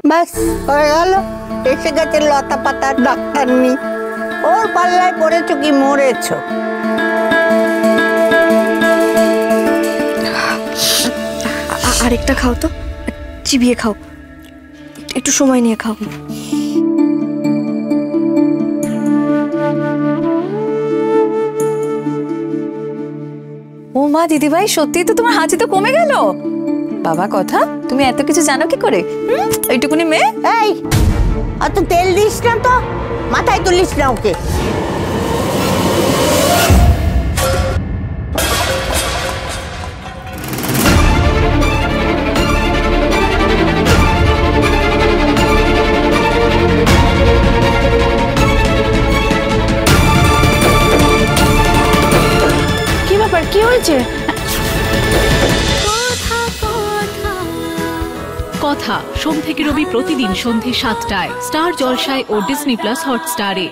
ব্যাস হয়ে গেল। এসে গেছে লতা পাতার ডাক্তার নি, ওর পাল্লায় পড়েছো কি মরেছো। আরেকটা খাও তো, চিবিয়ে খাও, একটু সময় নিয়ে খাও। ও মা দিদিভাই, সত্যি তো তোমার হাঁচি তো কমে গেল। বাবা কথা, তুমি এত কিছু জানো কি করে? এইটুকুনি মেয়ে। এই অত তেল দিস না তো, মাথায় তুলিস না ওকে। কি ব্যাপার, কি হয়েছে? কথা সোম থেকে রবি প্রতিদিন সন্ধে ৭টায় স্টার জলসায় ও ডিজনি প্লাস হটস্টারে।